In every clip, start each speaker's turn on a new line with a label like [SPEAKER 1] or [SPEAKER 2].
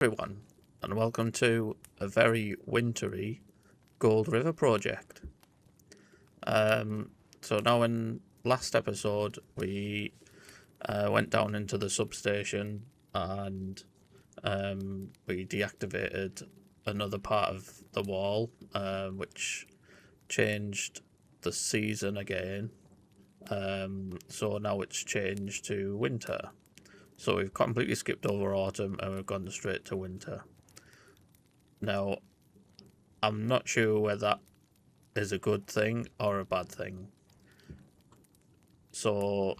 [SPEAKER 1] Everyone, and welcome to a very wintry Gold River project. So now in last episode we went down into the substation and we deactivated another part of the wall, which changed the season again. So now it's changed to winter. So we've completely skipped over autumn and we've gone straight to winter. Now, I'm not sure whether that is a good thing or a bad thing. So,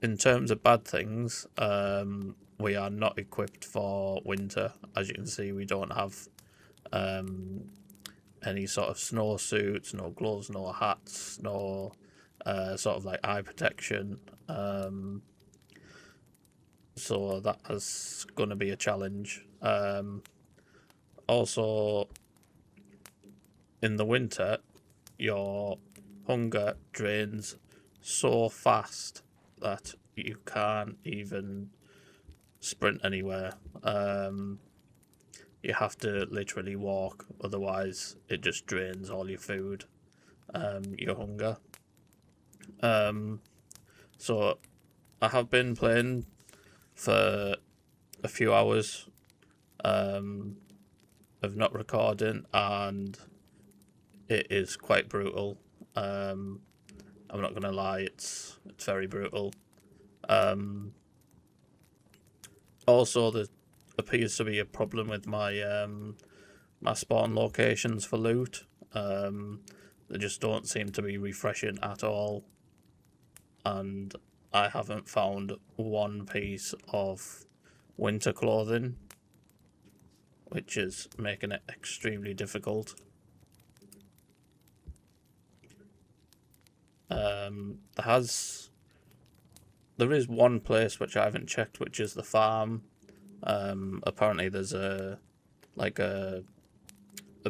[SPEAKER 1] in terms of bad things, we are not equipped for winter. As you can see, we don't have any sort of snow suits, no gloves, no hats, no sort of like eye protection. So that is going to be a challenge. Also, in the winter, your hunger drains so fast that you can't even sprint anywhere. You have to literally walk, otherwise it just drains all your food, your hunger. So I have been playing for a few hours of not recording, and it is quite brutal. I'm not gonna lie, it's very brutal. Also, there appears to be a problem with my my spawn locations for loot. They just don't seem to be refreshing at all, and I haven't found one piece of winter clothing, which is making it extremely difficult. There is one place which I haven't checked, which is the farm. Apparently there's a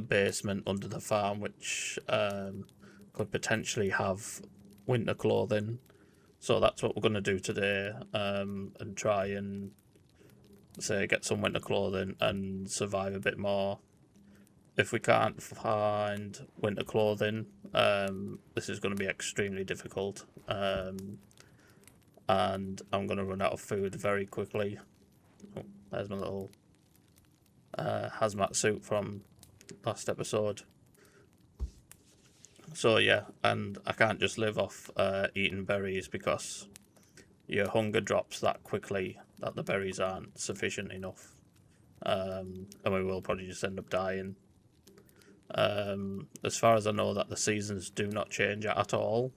[SPEAKER 1] basement under the farm which could potentially have winter clothing. So that's what we're going to do today, and try and get some winter clothing and survive a bit more. If we can't find winter clothing, this is going to be extremely difficult, and I'm going to run out of food very quickly. Oh, there's my little hazmat suit from last episode. So yeah, and I can't just live off eating berries, because your hunger drops that quickly that the berries aren't sufficient enough, and we will probably just end up dying. As far as I know, that the seasons do not change at all,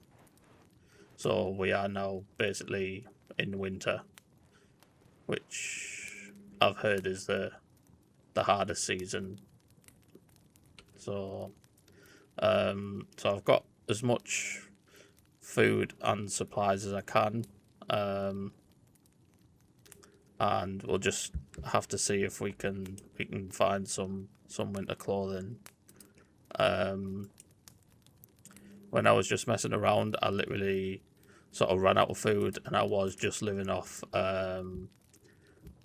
[SPEAKER 1] so we are now basically in winter, which I've heard is the hardest season. So I've got as much food and supplies as I can, and we'll just have to see if we can find some winter clothing. When I was just messing around, I literally sort of ran out of food, and I was just living off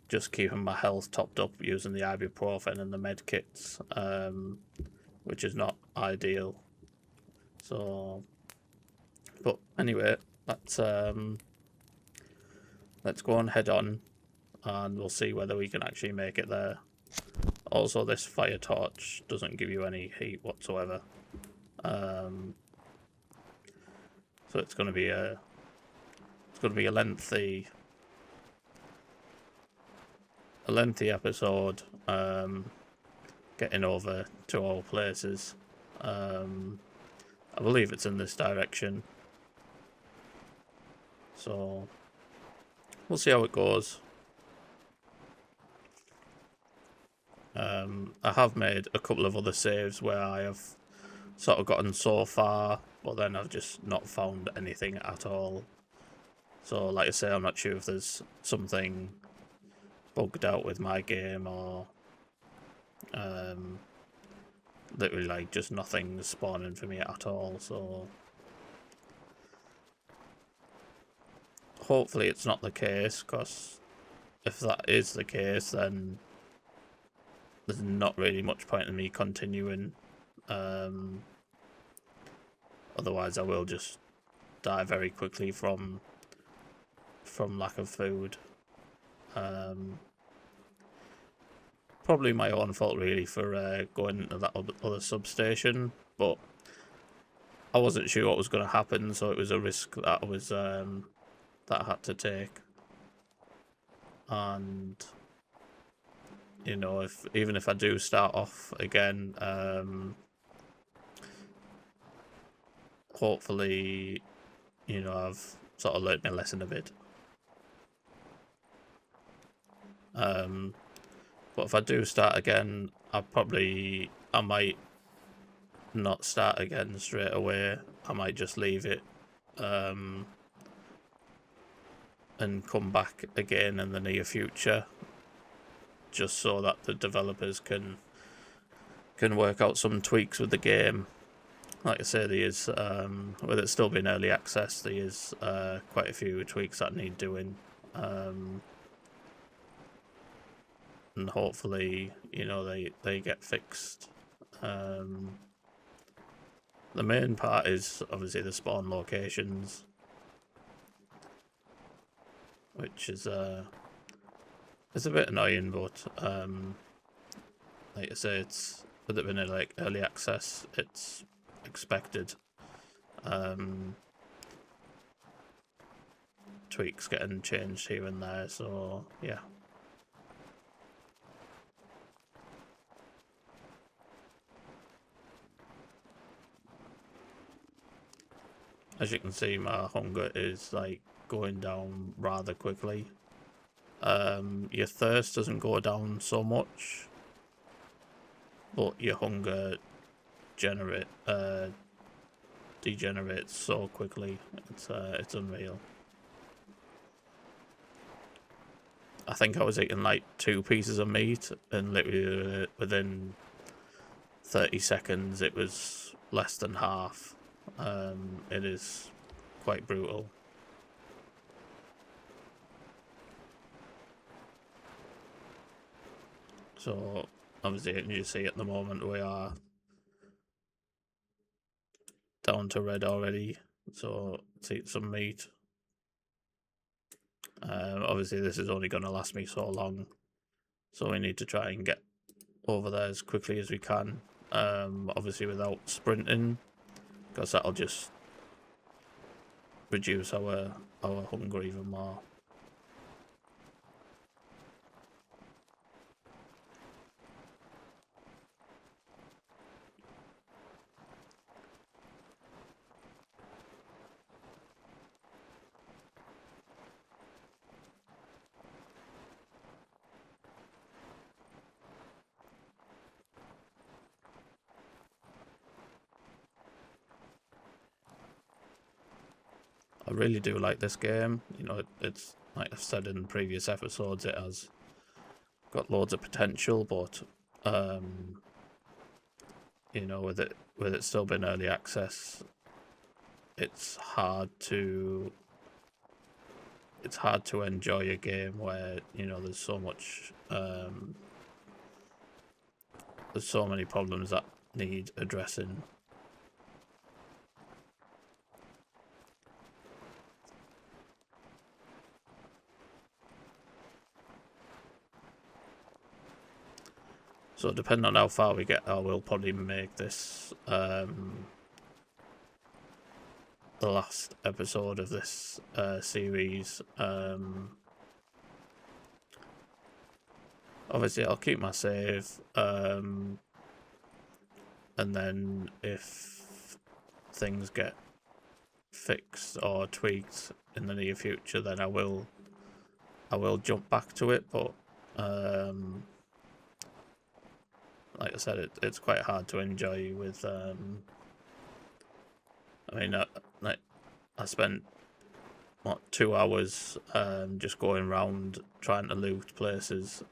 [SPEAKER 1] just keeping my health topped up using the ibuprofen and the med kits, which is not ideal. So, but anyway, let's go and head on, and we'll see whether we can actually make it there. Also, this fire torch doesn't give you any heat whatsoever, so it's going to be a lengthy episode, getting over to all places. I believe it's in this direction, so we'll see how it goes. I have made a couple of other saves where I have sort of gotten so far, but then I've just not found anything at all. So, like I say, I'm not sure if there's something bugged out with my game, or literally like just nothing spawning for me at all. So hopefully it's not the case, because if that is the case, then there's not really much point in me continuing. Otherwise, I will just die very quickly from lack of food. Probably my own fault, really, for going to that other substation, but I wasn't sure what was going to happen, so it was a risk that I was that I had to take. And you know, even if I do start off again, hopefully, you know, I've sort of learnt my lesson a bit. But if I do start again, I might not start again straight away. I might just leave it and come back again in the near future, just so that the developers can work out some tweaks with the game. Like I say, there is, with it still being early access, there is quite a few tweaks that need doing. And hopefully, you know, they get fixed. The main part is obviously the spawn locations, which is it's a bit annoying, but like I say, it's with it being like early access, it's expected. Tweaks getting changed here and there, so yeah. As you can see, my hunger is like going down rather quickly. Your thirst doesn't go down so much, but your hunger degenerates so quickly. It's unreal. I think I was eating like 2 pieces of meat, and literally within 30 seconds it was less than half. It is quite brutal. So obviously, you see at the moment we are down to red already, so let's eat some meat. Obviously this is only going to last me so long, so we need to try and get over there as quickly as we can, obviously without sprinting, because that'll just reduce our hunger even more. I really do like this game. You know, it's like I've said in previous episodes, it has got loads of potential, but you know, with it still being early access, it's hard to enjoy a game where, you know, there's so much there's so many problems that need addressing. So depending on how far we get, I will probably make this the last episode of this series. Obviously I'll keep my save, and then if things get fixed or tweaked in the near future, then I will jump back to it, but like I said, it's quite hard to enjoy with. I mean, I spent 2 hours just going around trying to loot places,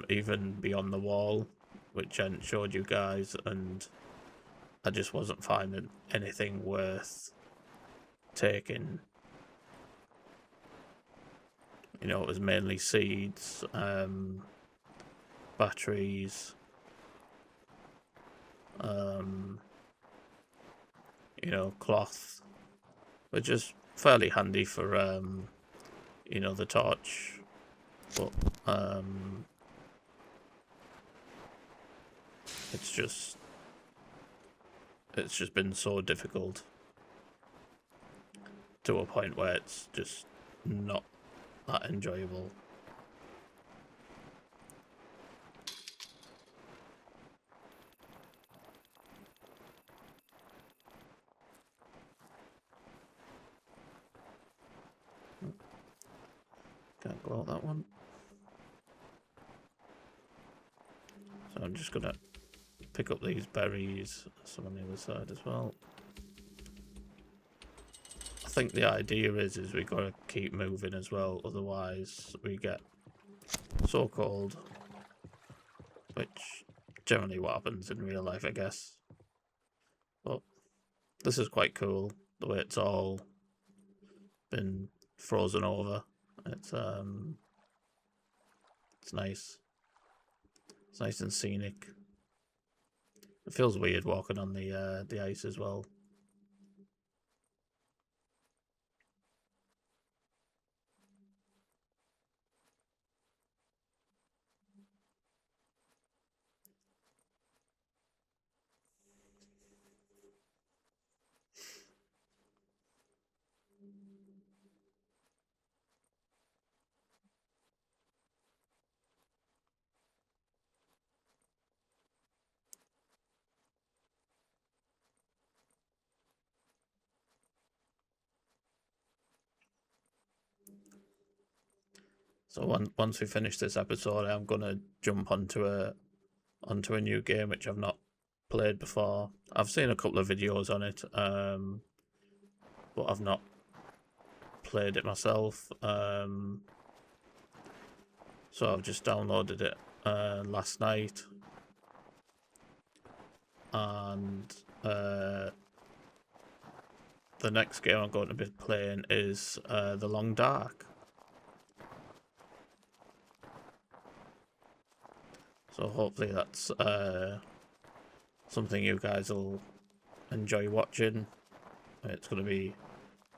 [SPEAKER 1] even beyond the wall, which I hadn't showed you guys, and I just wasn't finding anything worth taking. You know, it was mainly seeds, batteries, you know, cloth, which is fairly handy for you know, the torch, but it's just been so difficult to a point where it's just not that enjoyable. Can't go out that one. So I'm just gonna pick up these berries, some on the other side as well. I think the idea is we gotta keep moving as well, otherwise we get so cold, which generally what happens in real life, I guess. But this is quite cool, the way it's all been frozen over. It's nice. It's nice and scenic. It feels weird walking on the ice as well. So once we finish this episode, I'm gonna jump onto a new game which I've not played before. I've seen a couple of videos on it, but I've not played it myself. So I've just downloaded it last night, and the next game I'm going to be playing is The Long Dark. So hopefully that's something you guys will enjoy watching. It's going to be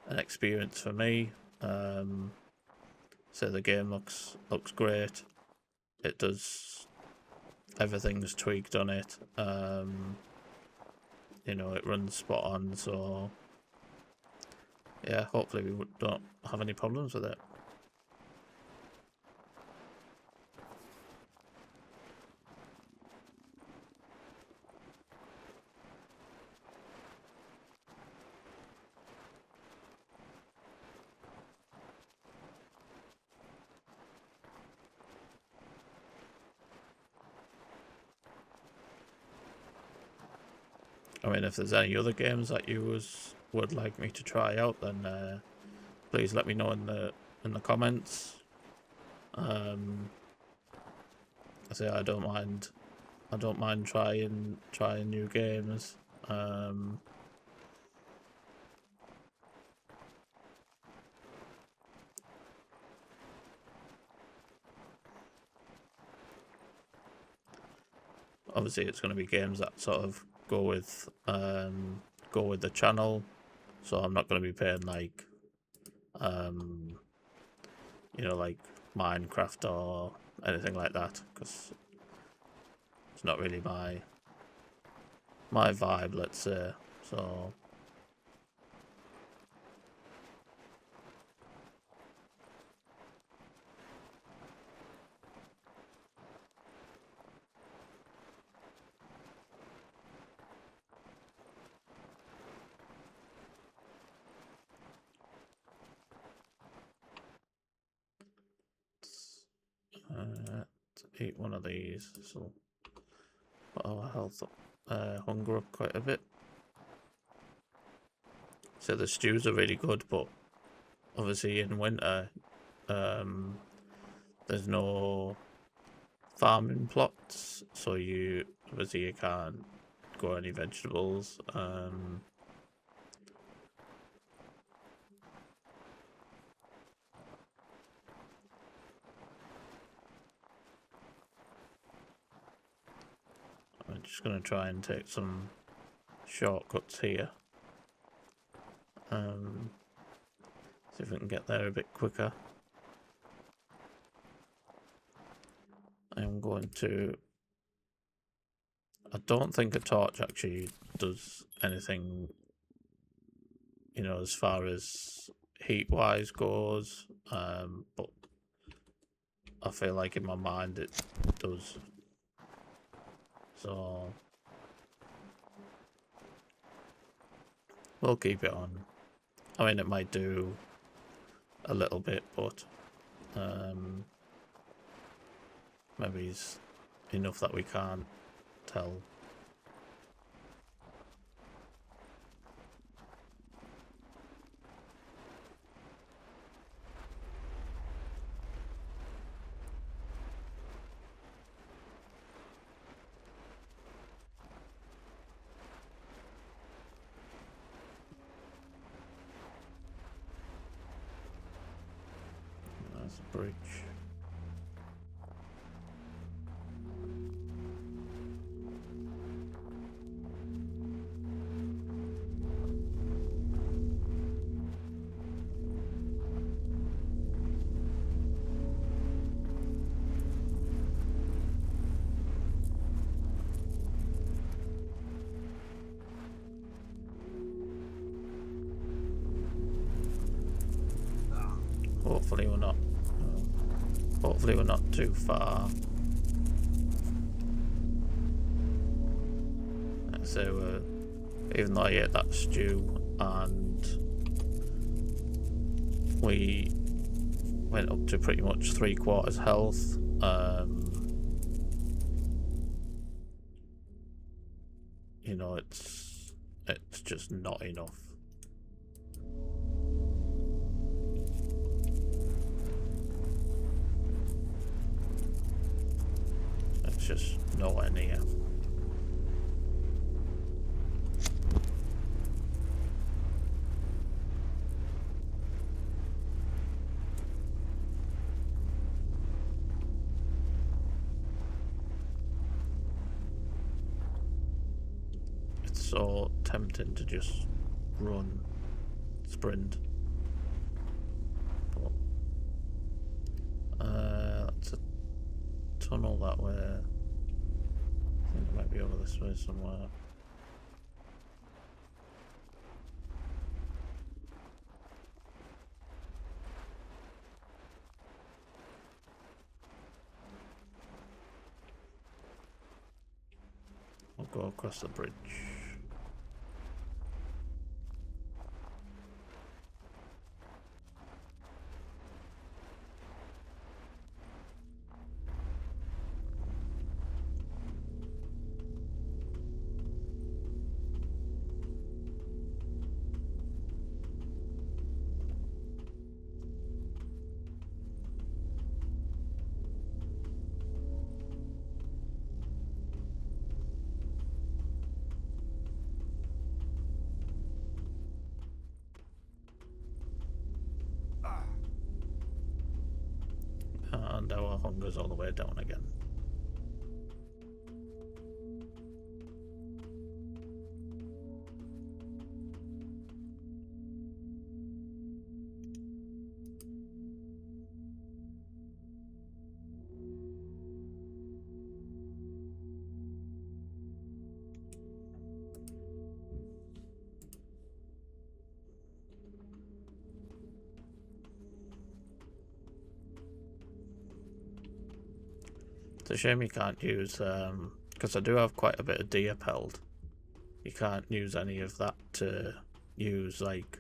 [SPEAKER 1] an experience for me. So the game looks great. It does, everything's tweaked on it. You know, it runs spot on. So yeah, hopefully we don't have any problems with it. I mean, if there's any other games that you would like me to try out, then please let me know in the comments. I say I don't mind trying new games. Obviously, it's going to be games that sort of go with the channel, so I'm not going to be paying like you know, like Minecraft or anything like that, because it's not really my vibe, let's say. So to eat one of these, so put our health hunger up quite a bit. So the stews are really good, but obviously in winter there's no farming plots, so you can't grow any vegetables. just gonna try and take some shortcuts here. See if we can get there a bit quicker. I'm going to... I don't think a torch actually does anything, you know, as far as heat-wise goes, but I feel like in my mind it does. So we'll keep it on. I mean, it might do a little bit, but maybe it's enough that we can't tell. That's a bridge. Hopefully we're not too far. So even though I ate that stew and we went up to pretty much 3/4 health, you know, it's just not enough. It's just nowhere near. It's so tempting to just run, sprint. But that's a tunnel that way. I think it might be over this way somewhere. I'll go across the bridge. And our hunger's all the way down again. It's a shame you can't use, because I do have quite a bit of deer pelt. You can't use any of that to use, like,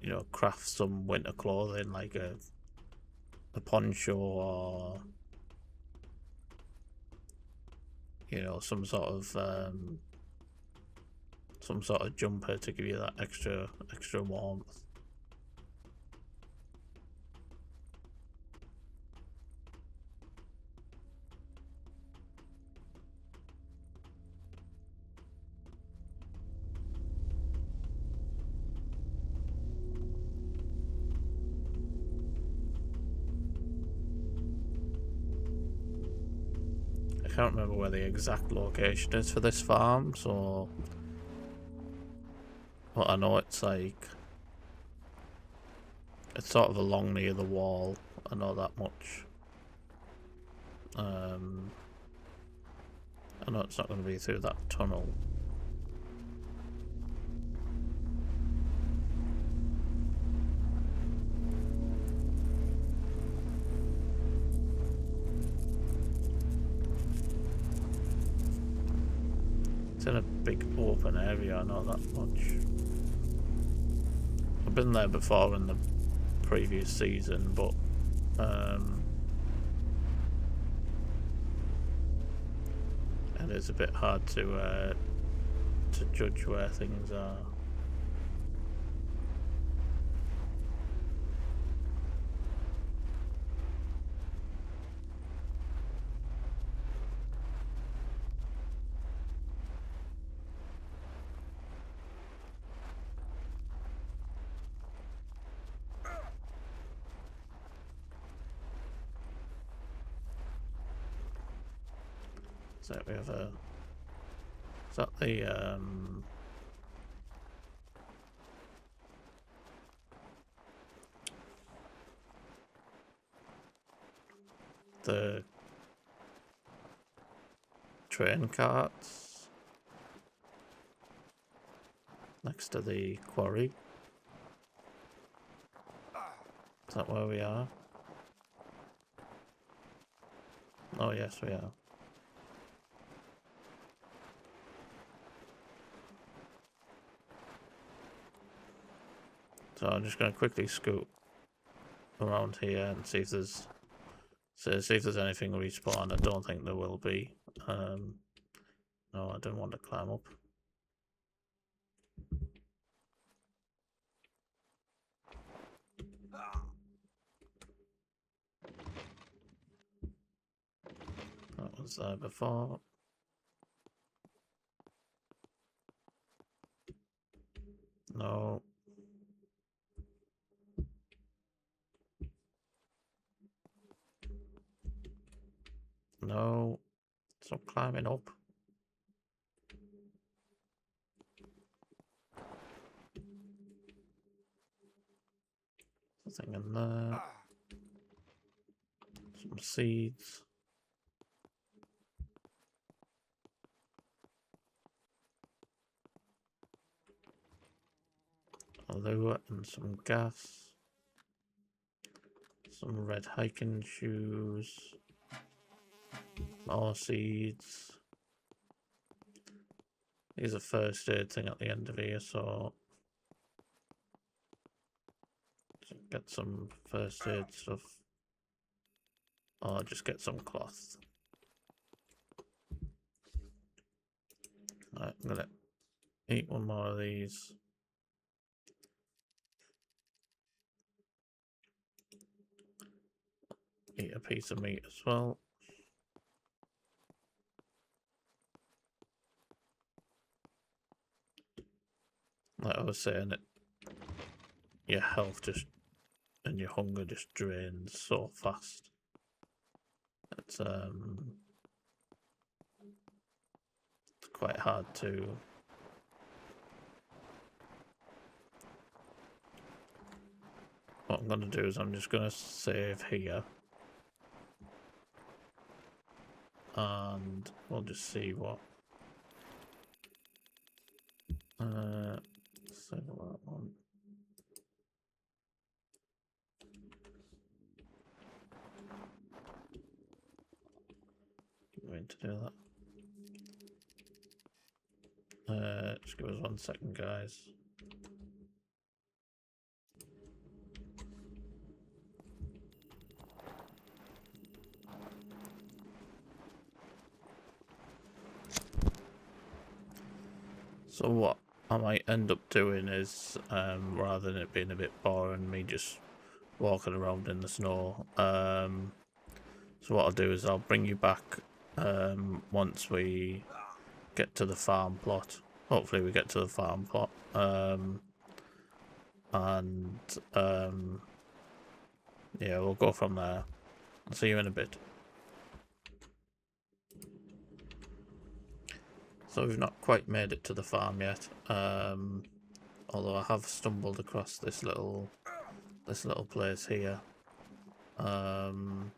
[SPEAKER 1] you know, craft some winter clothing, like a poncho or, you know, some sort of jumper to give you that extra warmth. can't remember where the exact location is for this farm, so... But I know it's like... It's sort of along near the wall, I know that much. I know it's not going to be through that tunnel. It's in a big open area, I know that much. I've been there before in the previous season, but it is a bit hard to judge where things are. So we have a... Is that the train carts next to the quarry? Is that where we are? Oh yes, we are. So I'm just going to quickly scoot around here and see if there's anything respawn. I don't think there will be. No, I don't want to climb up. That was there before. No. No. Stop climbing up. Something in there. Some seeds. A lure and some gas. Some red hiking shoes. More seeds. There's a first aid thing at the end of here, so get some first aid stuff. Or just get some cloth. Right, I'm gonna eat one more of these. Eat a piece of meat as well. Like I was saying, your health just and your hunger just drains so fast. It's quite hard to what I'm gonna do is I'm just gonna save here and we'll just see what save that one. Going to do that. Just give us 1 second, guys. So what I might end up doing is, rather than it being a bit boring, me just walking around in the snow, so what I'll do is I'll bring you back once we get to the farm plot. Hopefully we get to the farm plot. Yeah, we'll go from there. I'll see you in a bit. So we've not quite made it to the farm yet. Although I have stumbled across this little place here. I'm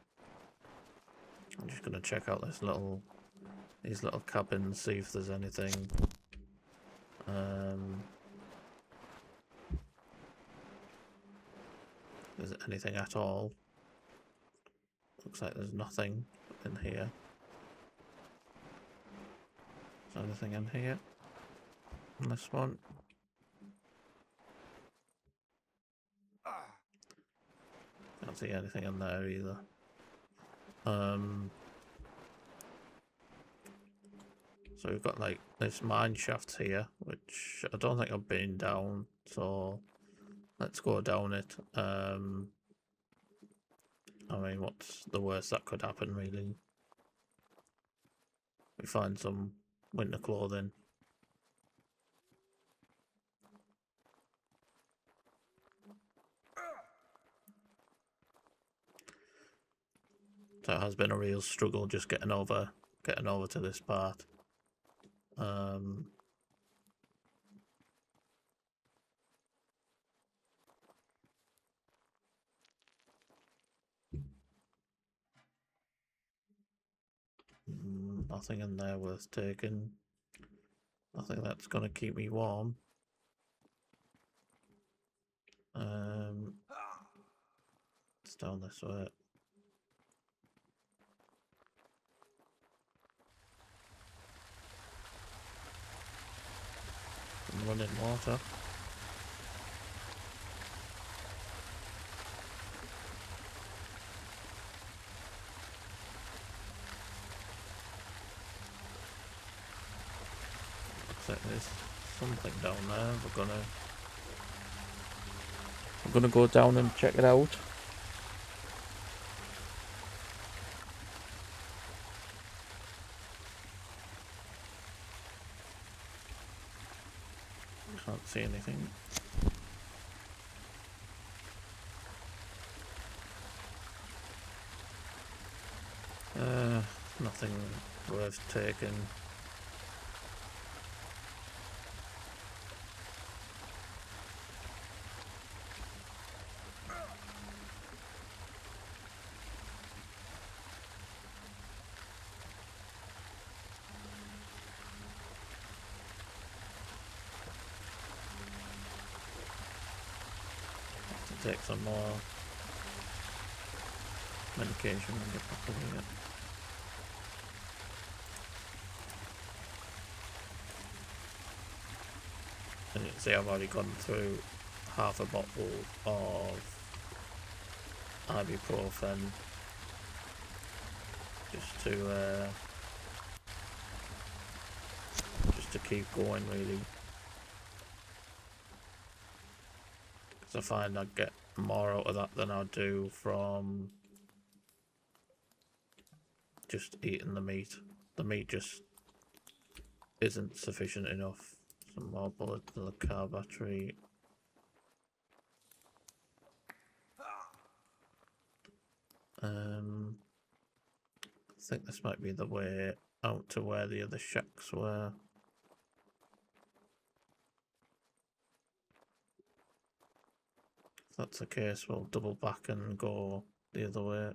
[SPEAKER 1] just gonna check out these little cabins, see if there's anything. Is there anything at all? Looks like there's nothing in here. Is there anything in here? In this one? Can't see anything in there either. So we've got like this mine shaft here, which I don't think I've been down, so let's go down it. I mean, what's the worst that could happen, really? We find some winter clothing. So it has been a real struggle just getting over to this part. Nothing in there worth taking. Nothing that's gonna keep me warm. It's down this way. Some running water. Looks like there's something down there. We're gonna go down and check it out. Can't see anything. Nothing worth taking. Have to take some more medication and get back over here. And you can see I've already gone through half a bottle of ibuprofen just to keep going, really, because I find I get more out of that than I do from just eating the meat. The meat just isn't sufficient enough. Some more bullets to the car battery. I think this might be the way out to where the other shacks were. If that's the case, we'll double back and go the other way.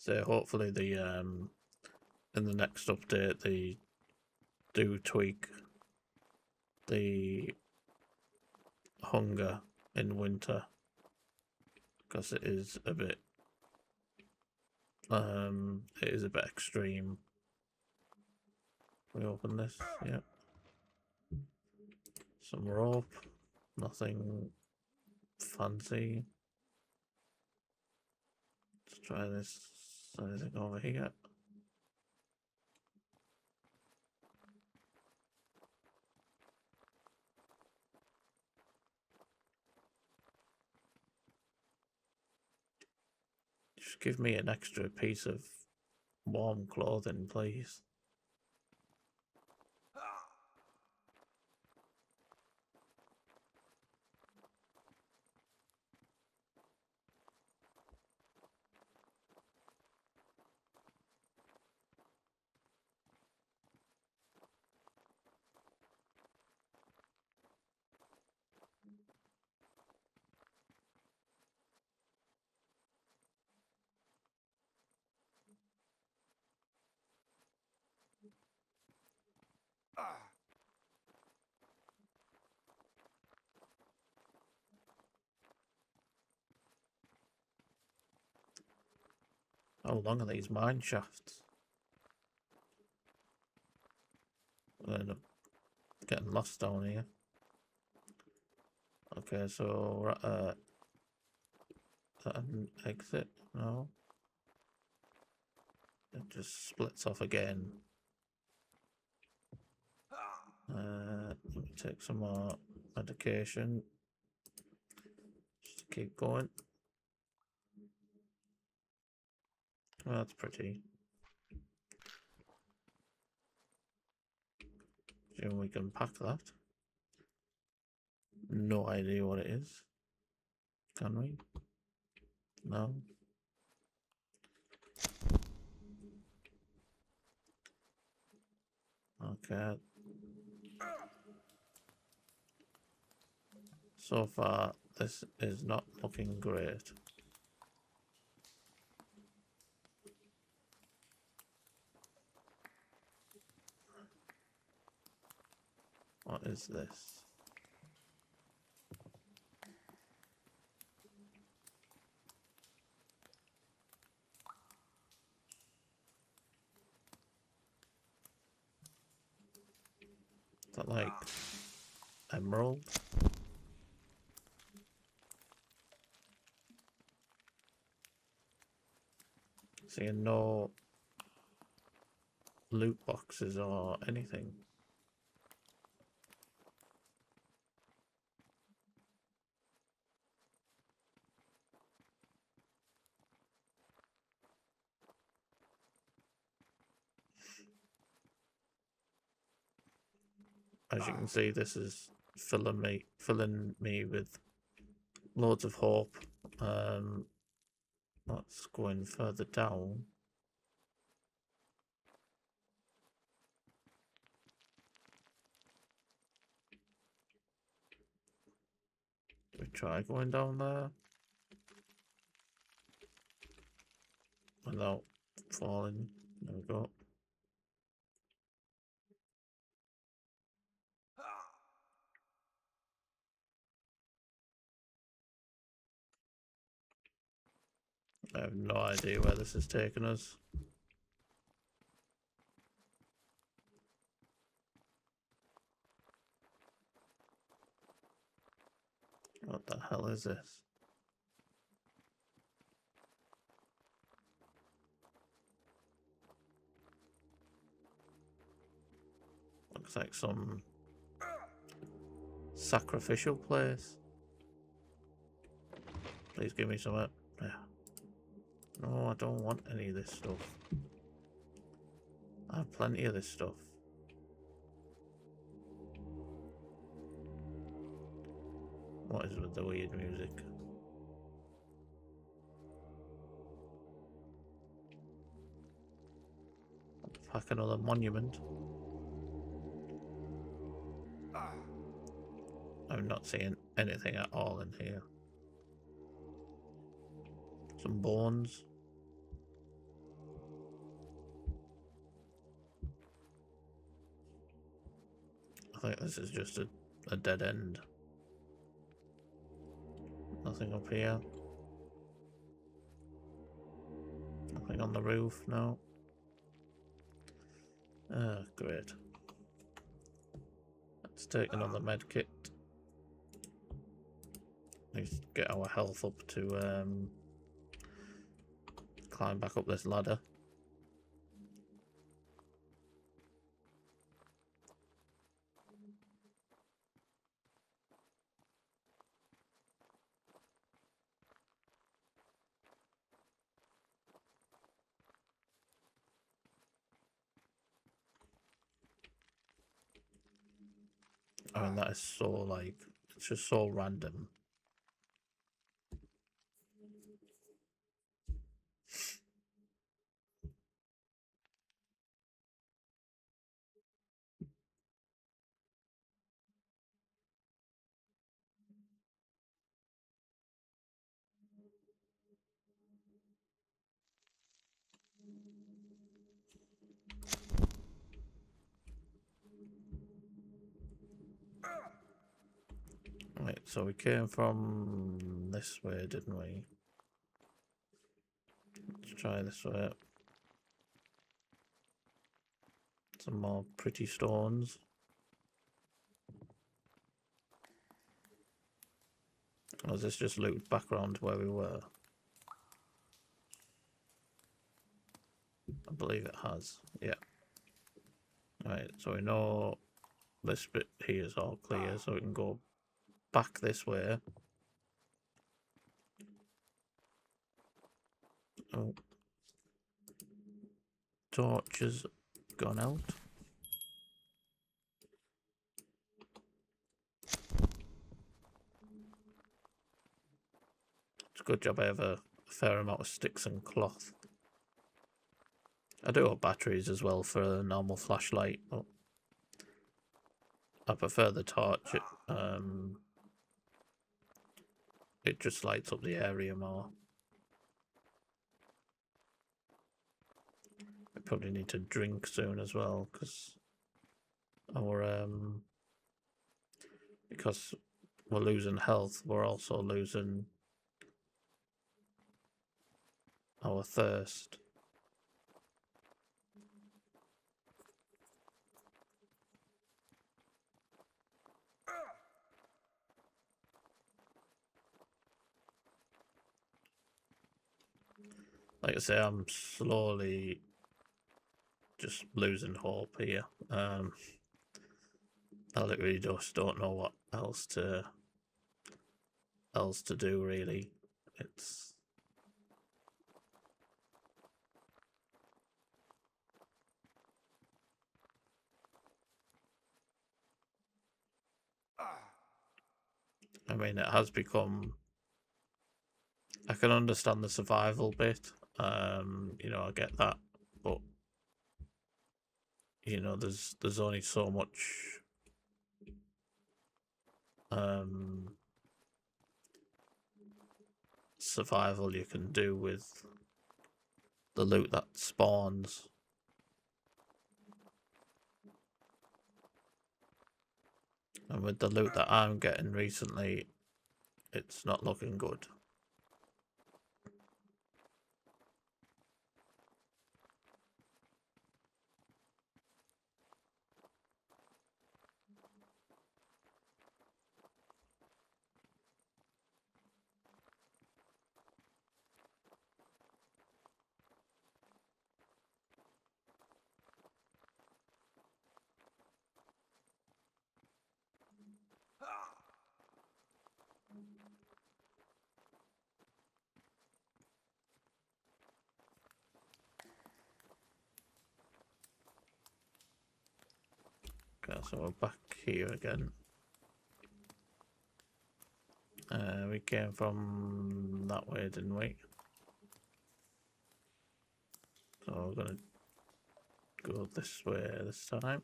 [SPEAKER 1] So hopefully in the next update they do tweak the hunger in winter, because it is a bit extreme. We open this, yeah. Some rope, nothing fancy. Let's try this. Anything over here? Just give me an extra piece of warm clothing, please. How long are these mine shafts? I end up getting lost down here. Okay, so is that an exit? No. It just splits off again. Let me take some more medication. Just keep going. Well, that's pretty. Assume we can pack that. No idea what it is. Can we? No. Okay. So far, this is not looking great. What is this? Is that like emerald? Seeing no loot boxes or anything. As you can see, this is filling me with loads of hope. Let's go in further down. We try going down there without falling. There we go. I have no idea where this is taking us. What the hell is this? Looks like some sacrificial place. Please give me some. Yeah. No, I don't want any of this stuff. I have plenty of this stuff. What is with the weird music? Pack another monument. I'm not seeing anything at all in here. Some bones. I think this is just a dead end. Nothing up here. Nothing on the roof, no. Ah, great. Let's take another med kit. Let's get our health up to climb back up this ladder. I mean, that is so, like, it's just so random. Right, so we came from this way, didn't we? Let's try this way. Some more pretty stones. Or is this just looped back around to where we were? I believe it has, yeah. Right, so we know this bit here is all clear, so we can go back this way. Oh. Torch has gone out. It's a good job I have a fair amount of sticks and cloth. I do have batteries as well for a normal flashlight, but I prefer the torch. It just lights up the area more. I probably need to drink soon as well, because we're losing health, we're also losing our thirst. Like I say, I'm slowly just losing hope here. I literally just don't know what else to do, really. It's I mean, it has become. I can understand the survival bit. You know, I get that, but you know, there's only so much survival you can do with the loot that spawns. And with the loot that I'm getting recently, it's not looking good. Okay, so we're back here again. We came from that way, didn't we? So we're gonna go this way this time.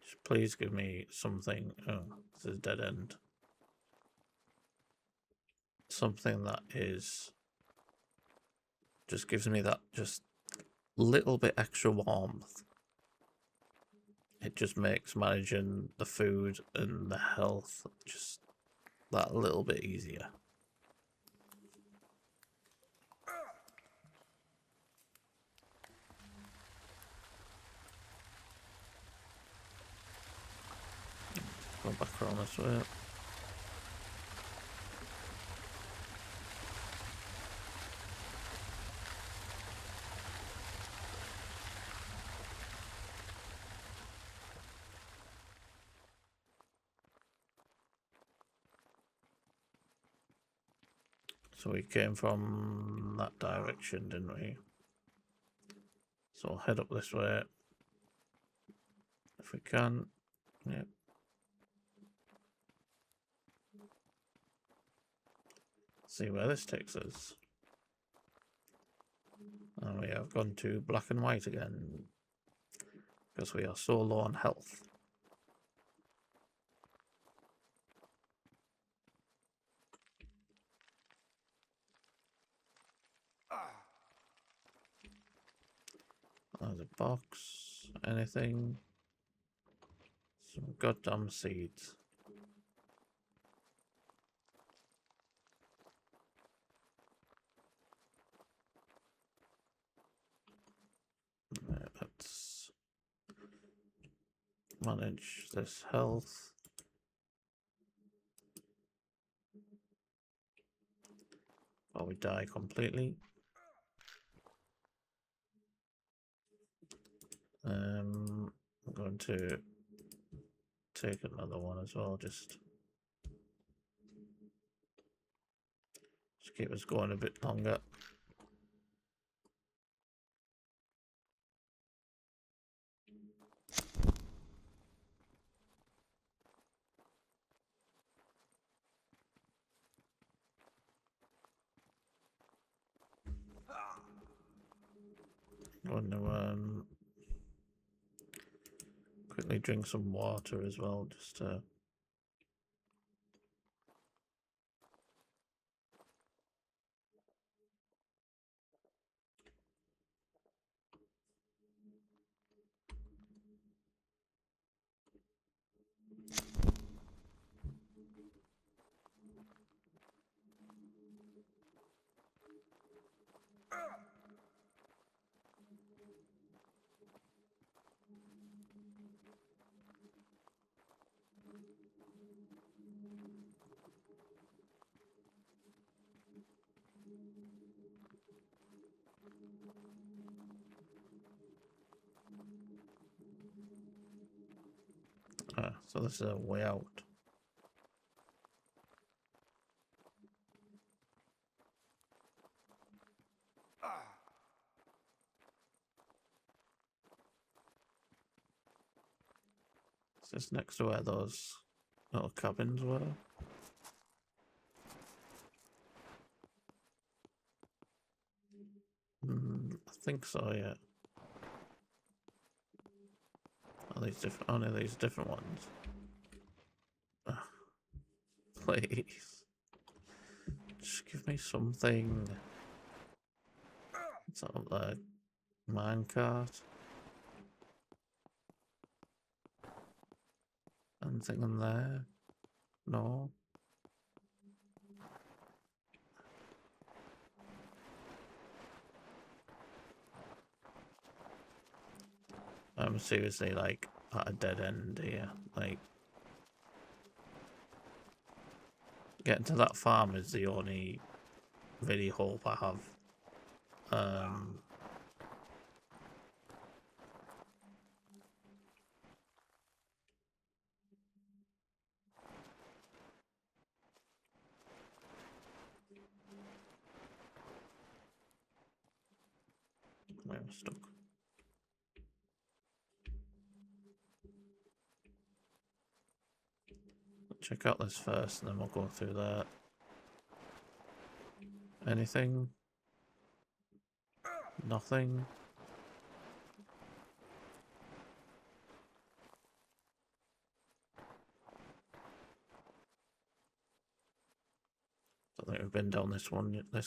[SPEAKER 1] Just please give me something. Oh, this is a dead end. Something that is just gives me that just little bit extra warmth. It just makes managing the food and the health just that little bit easier. Go back around this way. So we came from that direction, didn't we? So we'll head up this way. If we can. Yep. See where this takes us. And we have gone to black and white again. Because we are so low on health. There's a box. Anything? Some goddamn seeds. Let's manage this health. Or we die completely. I'm going to take another one as well, just keep us going a bit longer. Going to quickly drink some water as well, just to so this is a way out. Is this next to where those little cabins were? I think so, yeah. Are these different? Oh no, these different ones. Please. Just give me something. What's that up there? Minecart? Anything in there? No? I'm seriously like at a dead end here. Like, getting to that farm is the only really hope I have. I'm stuck. Check out this first, and then we'll go through that. Anything? Nothing? Don't think we've been down this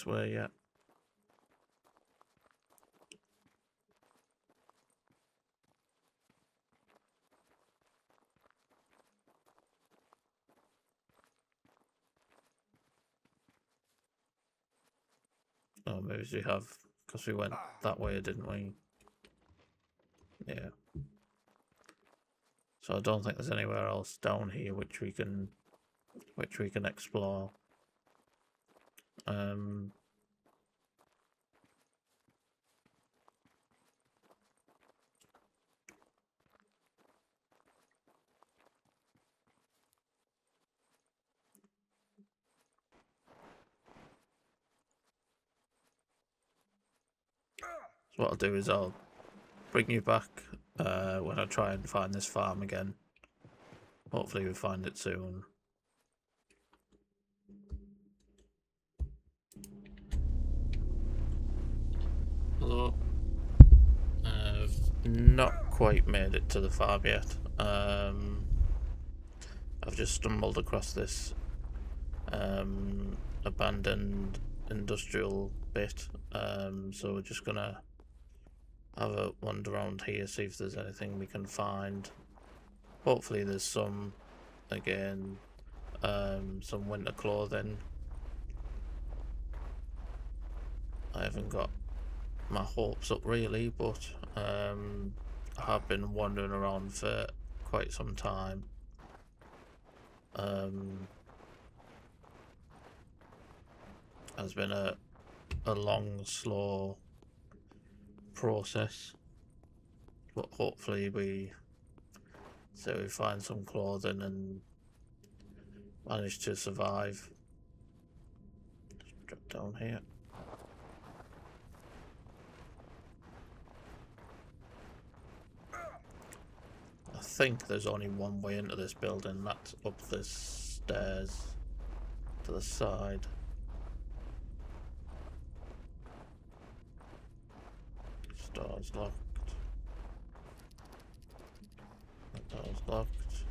[SPEAKER 1] way yet. Oh, maybe we have, because we went that way, didn't we? Yeah. So I don't think there's anywhere else down here which we can explore. So what I'll do is I'll bring you back when I try and find this farm again. Hopefully we find it soon. Hello. Not quite made it to the farm yet. I've just stumbled across this abandoned industrial bit. So we're just gonna have a wander around here, see if there's anything we can find. Hopefully there's some, again, some winter clothing. I haven't got my hopes up really, but I have been wandering around for quite some time. Has been a long, slow process, but hopefully we find some clothing and manage to survive. Just drop down here. I think there's only one way into this building, that's up the stairs to the side. Door's locked. That door's locked.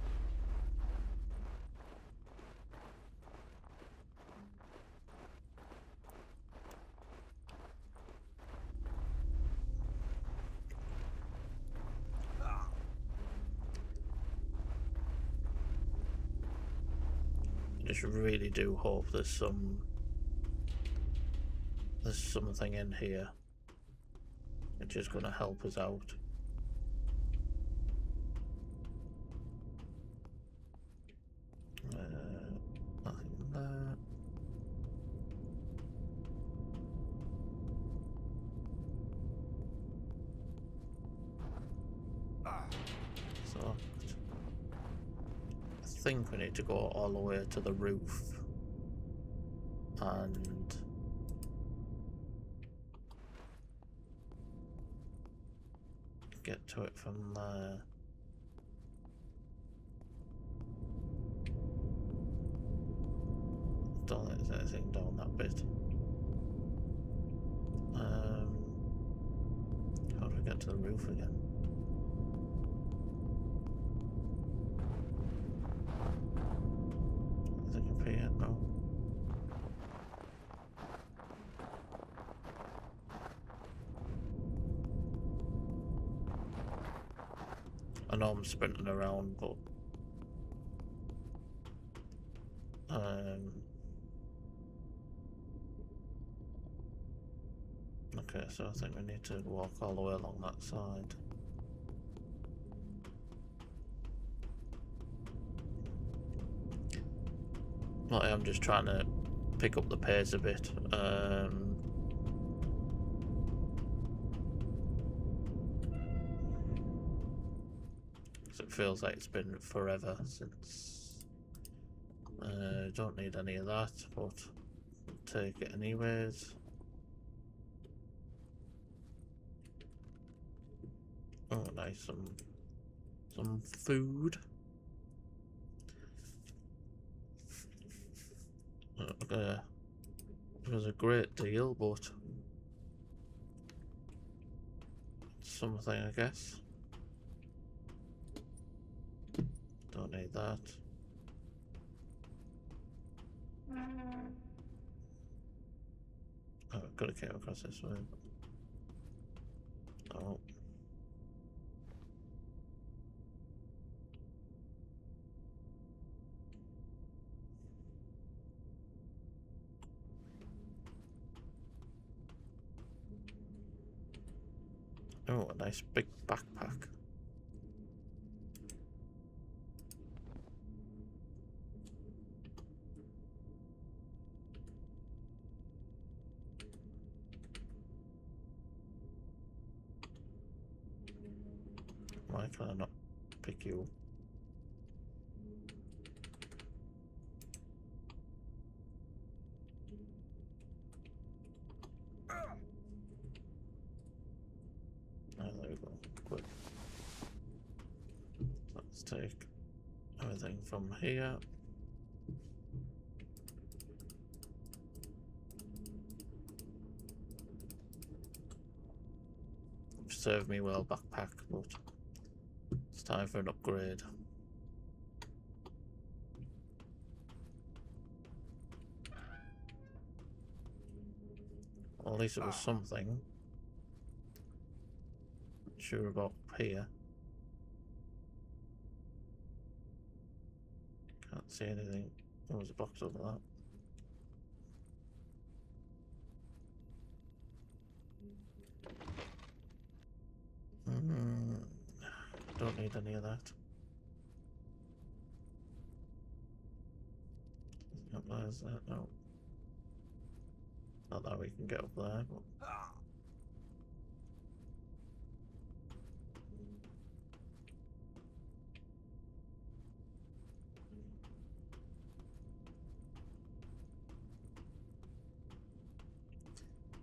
[SPEAKER 1] I just really do hope there's something in here which is going to help us out. Nothing there. So I think we need to go all the way to the roof and get to it from there. Don't think there's anything down that bit. How do we get to the roof again? Anything up here? No. I know I'm sprinting around, but okay, so I think we need to walk all the way along that side. I'm just trying to pick up the pace a bit. It feels like it's been forever since. Don't need any of that, but take it anyways. Oh, nice, some food. It was a great deal, but something, I guess. Don't need that. Oh, I've got to came across this way. Oh. Oh, a nice big backpack. Why can I not pick you? Let's take everything from here. Served me well backpack, but it's time for an upgrade. Well, at least it was something. Not sure about here. Can't see anything. There was a box over that. Don't need any of that. Up there's that. No. Not that we can get up there, but.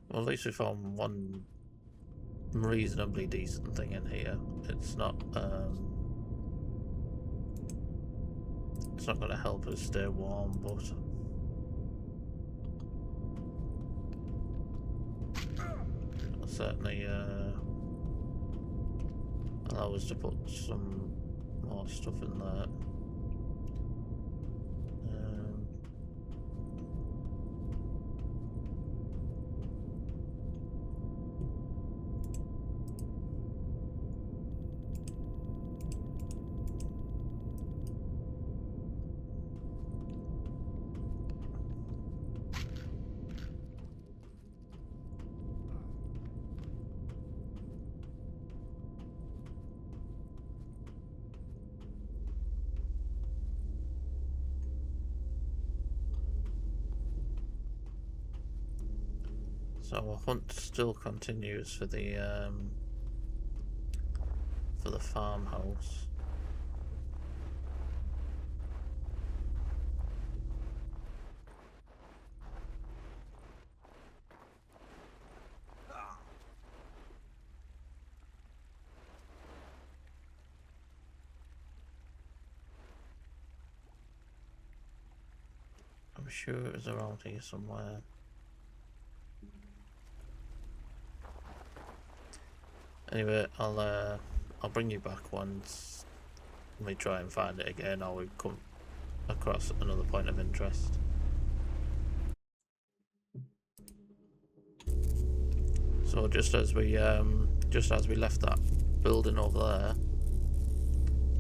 [SPEAKER 1] Well, at least we found one reasonably decent thing in here. It's not going to help us stay warm, but it'll certainly allow us to put some more stuff in there. So our hunt still continues for the farmhouse. I'm sure it was around here somewhere. Anyway, I'll bring you back once we try and find it again, or we come across another point of interest. So just as we left that building over there,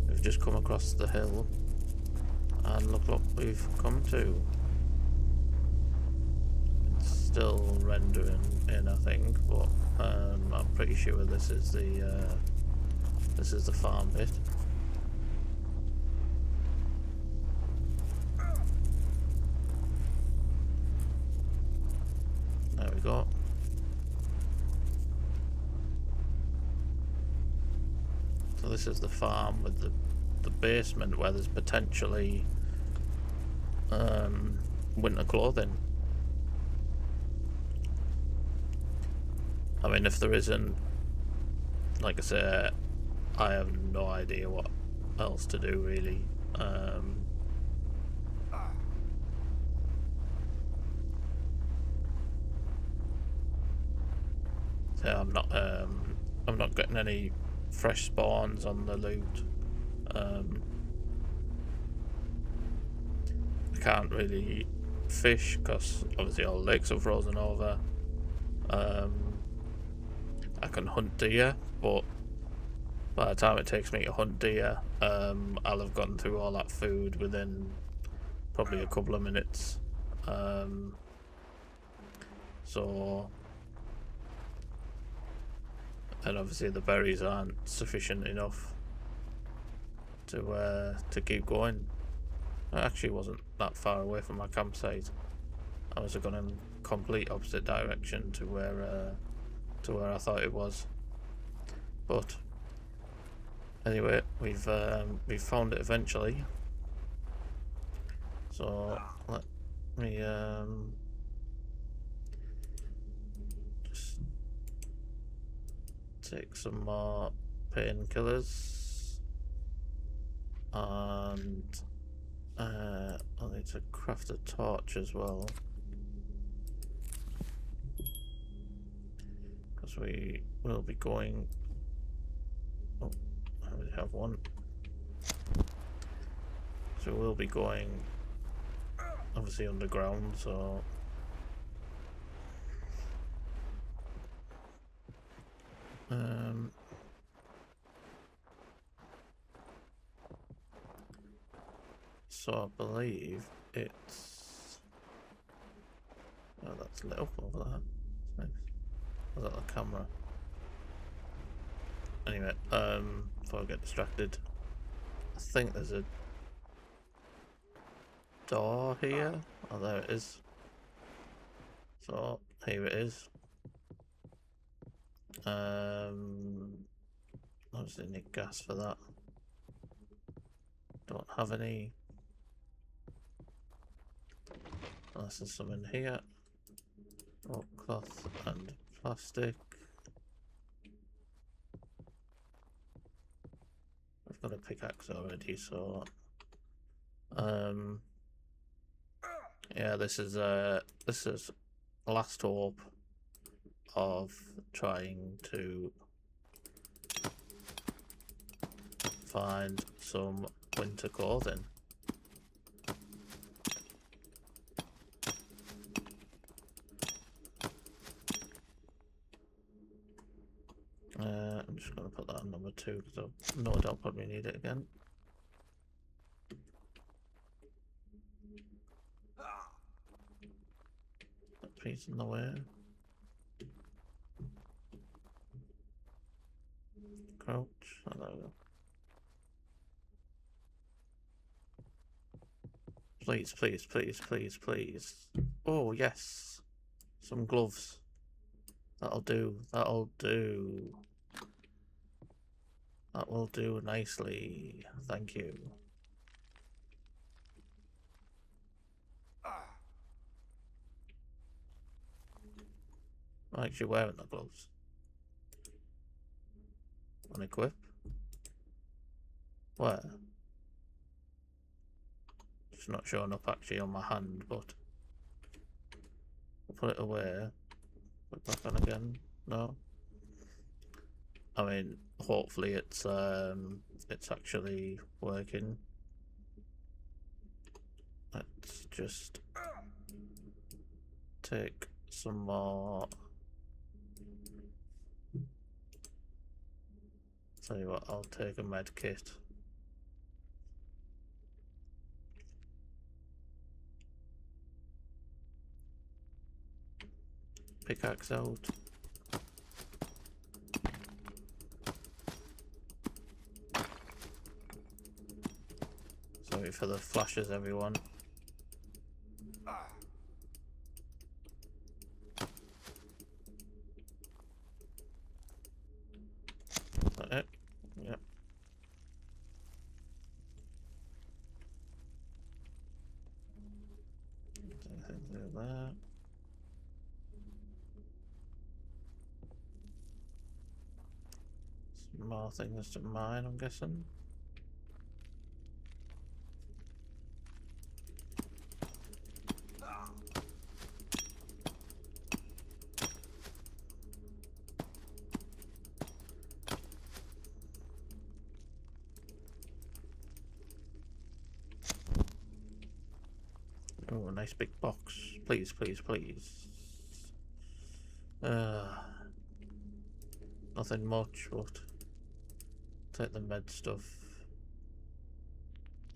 [SPEAKER 1] we've just come across the hill, and look what we've come to. It's still rendering in, I think, but I'm pretty sure this is the farm bit. There we go. So this is the farm with the basement where there's potentially winter clothing. I mean, if there isn't, like I say, I have no idea what else to do really. So I'm not getting any fresh spawns on the loot. I can't really fish because obviously all the lakes are frozen over. I can hunt deer, but by the time it takes me to hunt deer, I'll have gone through all that food within probably a couple of minutes. So, and obviously the berries aren't sufficient enough to keep going. I actually wasn't that far away from my campsite. I was going in complete opposite direction to where I thought it was. But anyway, we've found it eventually. So let me just take some more painkillers. And I'll need to craft a torch as well, because we will be going. Oh, I already have one. So we'll be going obviously underground, so so I believe it's that's lit up over there. That's nice. Was that the camera? Anyway, before I get distracted, I think there's a door here. Oh, there it is. So here it is. Obviously need gas for that. Don't have any. Unless there's some in here. Oh, cloth and plastic. I've got a pickaxe already, so yeah, this is last hope of trying to find some winter clothing. I'm just going to put that on number 2 because I know I'll probably need it again. That piece in the way. Crouch. Oh, there we go. Please, please, please, please, please. Oh, yes. Some gloves. That'll do. That'll do. That will do nicely. Thank you. I'm actually wearing the gloves. Unequip. Where? It's not showing up actually on my hand, but I'll put it away. Put it back on again. No. I mean, hopefully it's actually working. Let's just take some more. Tell you what, I'll take a med kit. Pickaxe out. Sorry for the flashes, everyone. Is that it? Yep. Anything through there? Some more things to mine, I'm guessing. Oh, a nice big box. Please, please, please. Nothing much, but take the med stuff.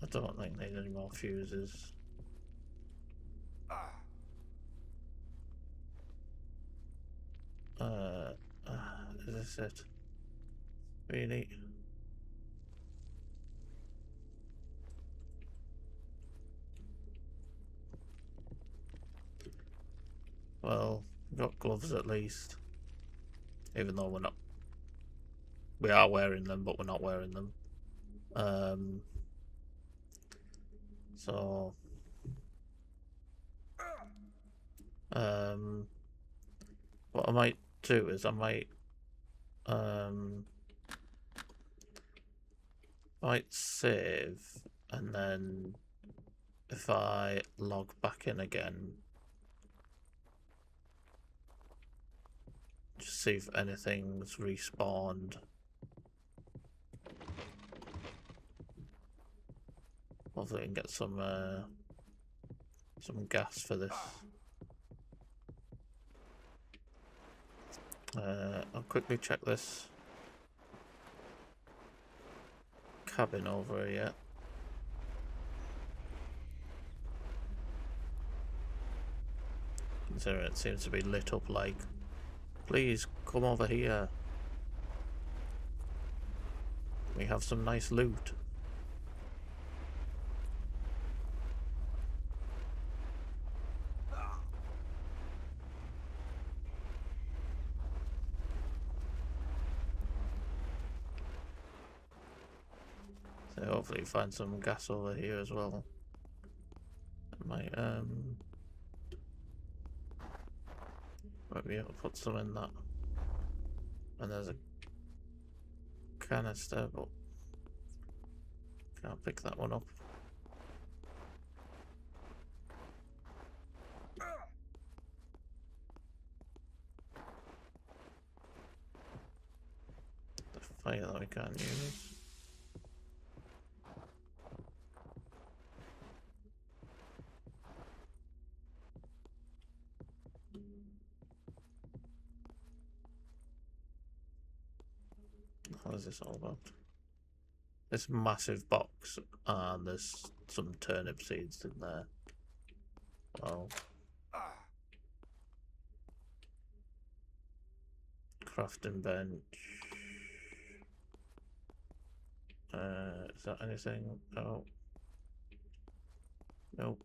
[SPEAKER 1] I don't think I need any more fuses. Is this it? Really? Well, we've got gloves at least. Even though we are wearing them, but we're not wearing them. So what I might do is I might Might save, and then if I log back in again, just see if anything's respawned. Hopefully I can get some gas for this. I'll quickly check this cabin over here. Considering it seems to be lit up like, please come over here. We have some nice loot. So hopefully find some gas over here as well. I might be able to put some in that. And there's a canister, but can't pick that one up. The fire that we can't use. What is this all about? This massive box, and there's some turnip seeds in there. Oh. Crafting bench. Is that anything? Oh. Nope.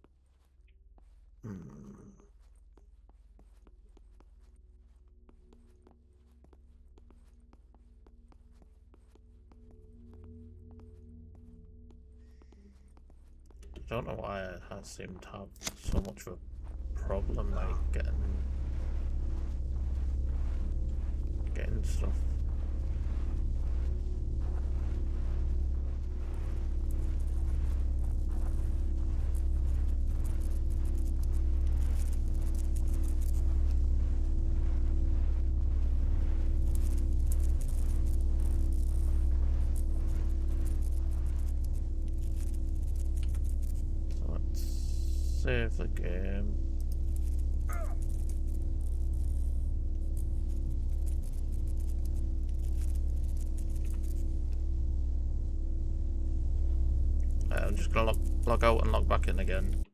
[SPEAKER 1] I don't know why I seem to have so much of a problem like getting stuff. Save the game. I'm just gonna log out and log back in again.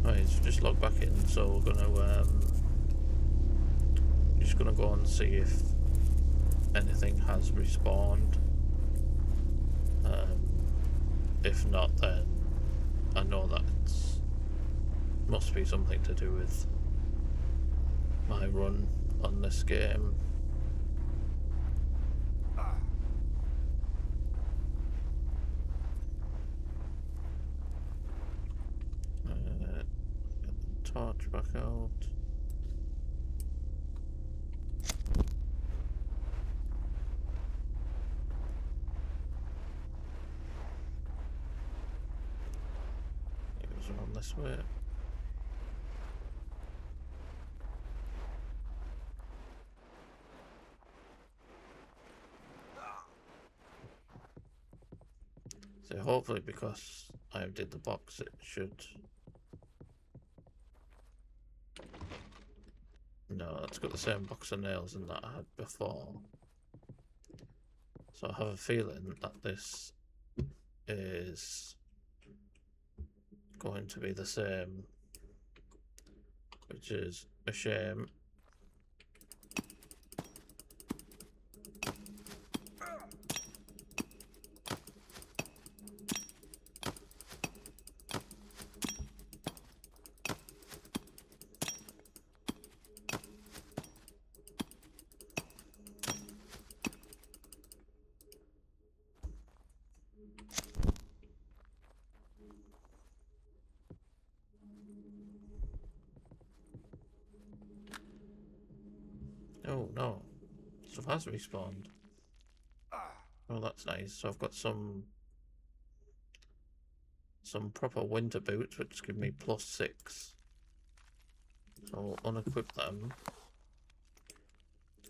[SPEAKER 1] Right, so just log back in. So we're gonna just gonna go and see if anything has respawned. If not, then I know that it must be something to do with my run on this game. Get the torch back out. On this way. So hopefully, because I did the box, it should. No, it's got the same box of nails in that I had before. So I have a feeling that this is going to be the same, which is a shame. Oh no, stuff has respawned. Oh, that's nice. So I've got some proper winter boots, which give me +6. So I'll unequip them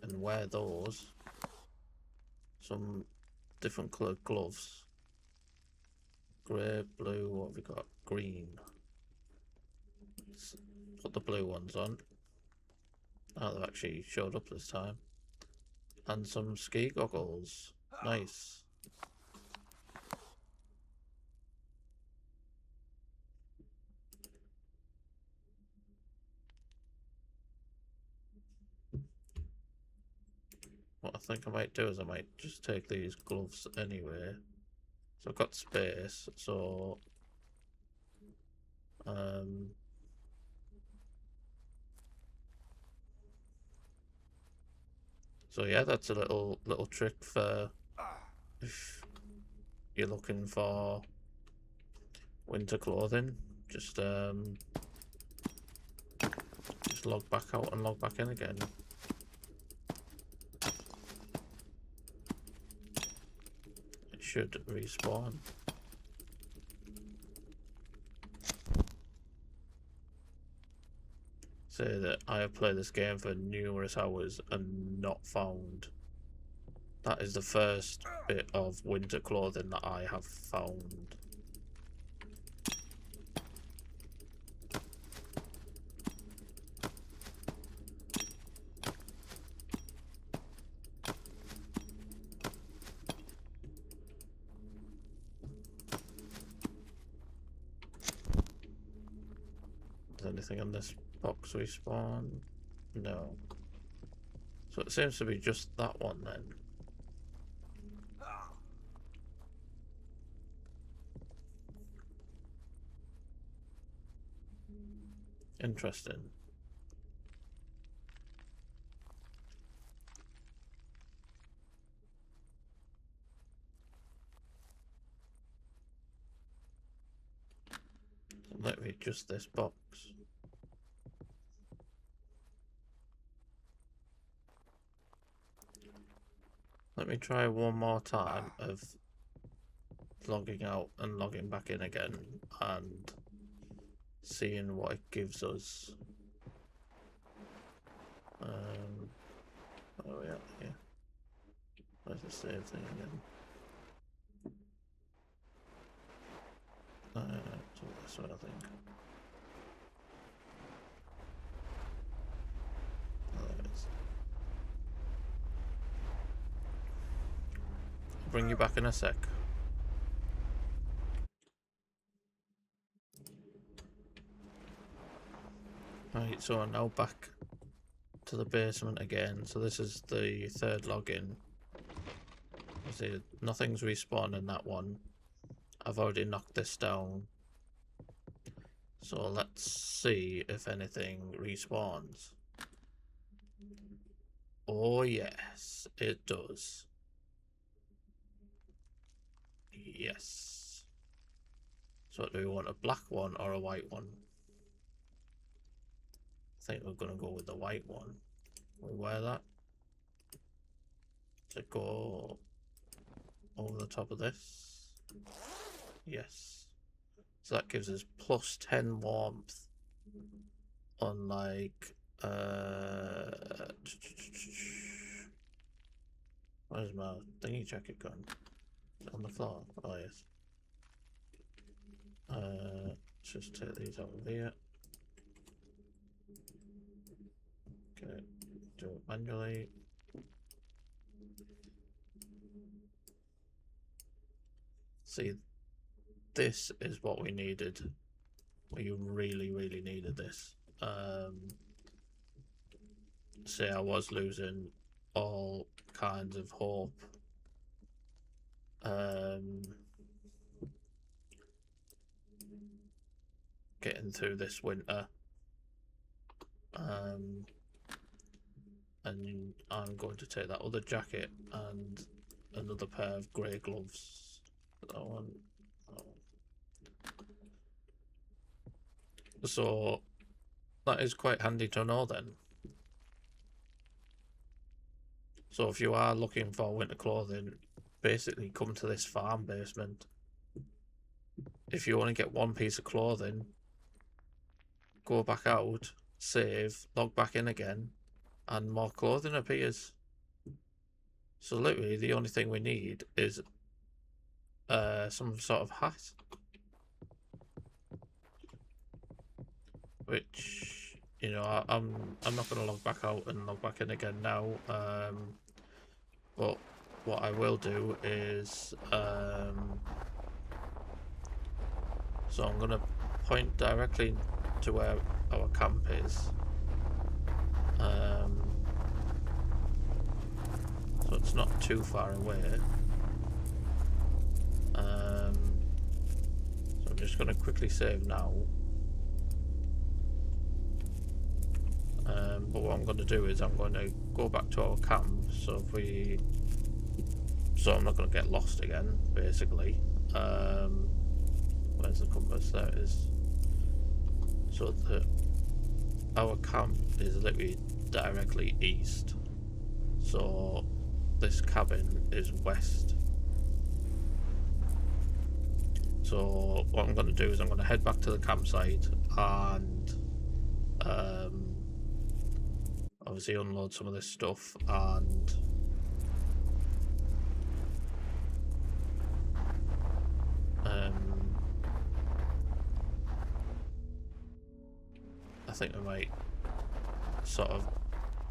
[SPEAKER 1] and wear those. Some different coloured gloves. Grey, blue, what have we got? Green. Let's put the blue ones on. Oh, they've actually showed up this time. And some ski goggles. Nice. What I think I might do is I might just take these gloves anyway. So I've got space, so so yeah, that's a little trick for if you're looking for winter clothing. Just log back out and log back in again. It should respawn. Say that I have played this game for numerous hours and not found. That is the first bit of winter clothing that I have found. Is anything on this box respawn? No. So it seems to be just that one then. Interesting. Let me just this box. Let me try one more time of logging out and logging back in again and seeing what it gives us. Oh yeah, here. Where's the save thing again? So this one, I think. Oh, there it is. I'll bring you back in a sec. Right, so I'm now back to the basement again. So this is the third login. See, nothing's respawned in that one. I've already knocked this down. So let's see if anything respawns. Oh yes, it does. Yes. So do we want a black one or a white one? I think we're gonna go with the white one. We wear that to go over the top of this. Yes. So that gives us +10 warmth. Unlike where's my thingy jacket gone? On the floor. Oh yes. Let's just take these out of here. Okay, do it manually. See, this is what we needed. We really needed this. See, I was losing all kinds of hope. Getting through this winter. And I'm going to take that other jacket and another pair of grey gloves. That one. So that is quite handy to know then. So if you are looking for winter clothing, basically come to this farm basement. If you only get one piece of clothing, go back out, save, log back in again, and more clothing appears. So literally the only thing we need is some sort of hat. Which, you know, I'm not gonna log back out and log back in again now. But what I will do is so I'm gonna point directly to where our camp is. So it's not too far away. So I'm just gonna quickly save now. But what I'm going to do is I'm going to go back to our camp. So I'm not going to get lost again, basically. Where's the compass? There it is. So our camp is literally directly east. So this cabin is west. So what I'm going to do is I'm going to head back to the campsite and obviously unload some of this stuff and I think I might sort of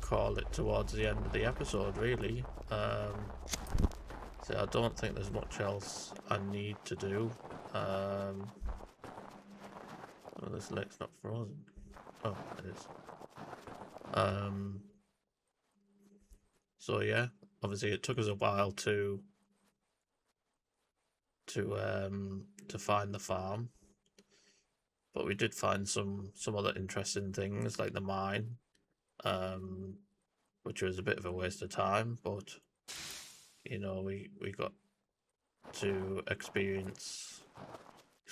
[SPEAKER 1] call it towards the end of the episode, really. So I don't think there's much else I need to do. Oh, this lake's not frozen. Oh, it is. So yeah, obviously it took us a while to find the farm, but we did find some other interesting things like the mine, which was a bit of a waste of time, but you know, we got to experience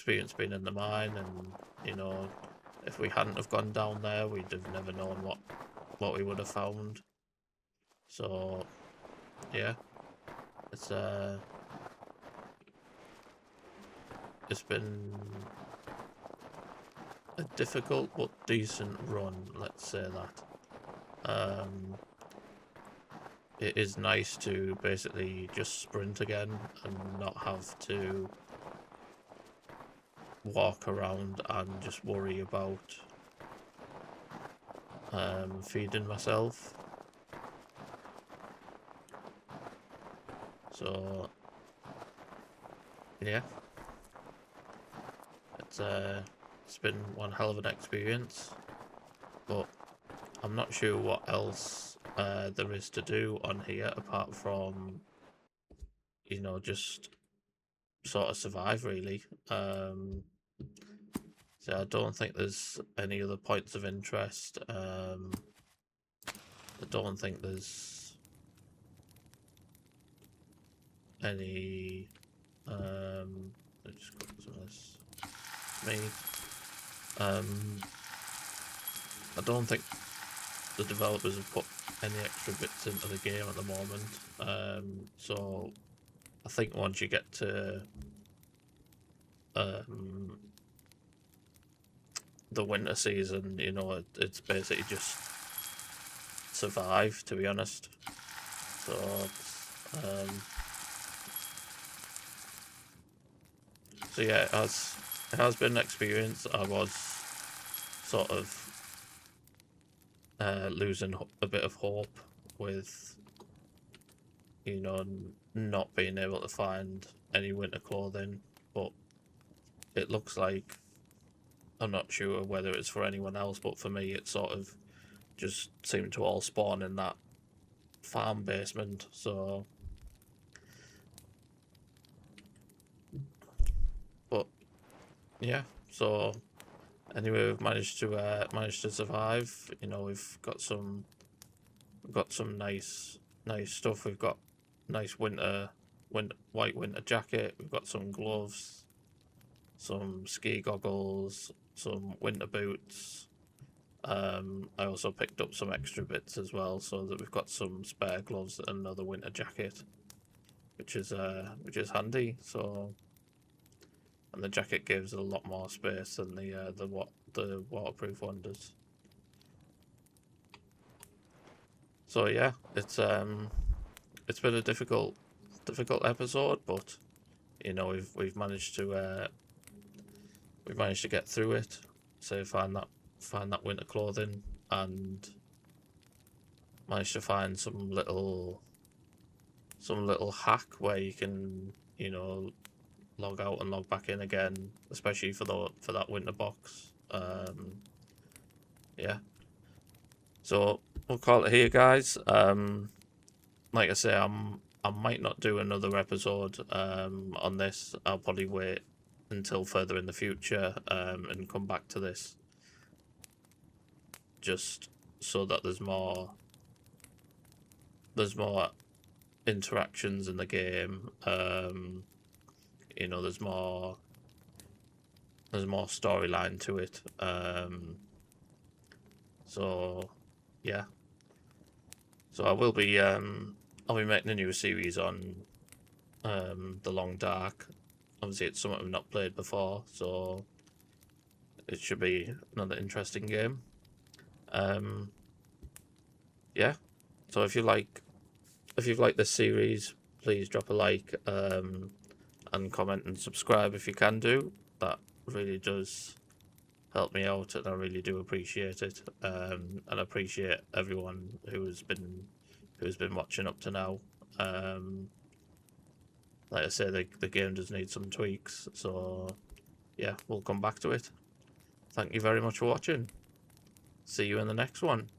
[SPEAKER 1] being in the mine, and you know, if we hadn't have gone down there, we'd have never known what we would have found. So yeah, it's been a difficult but decent run, let's say that. It is nice to basically just sprint again and not have to walk around and just worry about feeding myself. So yeah, it's been one hell of an experience, but I'm not sure what else there is to do on here apart from, you know, just sort of survive, really. So I don't think there's any other points of interest. I don't think there's any let's just got some of this meat. I don't think the developers have put any extra bits into the game at the moment. So I think once you get to the winter season, you know, it's basically just survive, to be honest. So so yeah, it has been an experience. I was sort of losing a bit of hope with, you know, not being able to find any winter clothing, but it looks like, I'm not sure whether it's for anyone else, but for me it sort of just seemed to all spawn in that farm basement. So but yeah, so anyway, we've managed to survive. You know, we've got some nice stuff. We've got nice white winter jacket. We've got some gloves, some ski goggles, some winter boots. I also picked up some extra bits as well, so that we've got some spare gloves and another winter jacket. which is handy. So, and the jacket gives a lot more space than the waterproof one does. So yeah, it's been a difficult episode, but you know we've managed to get through it. So find that winter clothing and managed to find some little hack where you can, you know, log out and log back in again, especially for that winter box. Yeah. So we'll call it here, guys. Like I say, I might not do another episode on this. I'll probably wait until further in the future and come back to this, just so that there's more interactions in the game. You know, there's more storyline to it. So yeah. So I will be I'll be making a new series on The Long Dark. Obviously it's something I've not played before, so it should be another interesting game. Yeah. So if you've liked this series, please drop a like and comment and subscribe if you can do. That really does help me out, and I really do appreciate it. And I appreciate everyone who's been watching up to now. Like I say, the game does need some tweaks, so yeah, we'll come back to it. Thank you very much for watching. See you in the next one.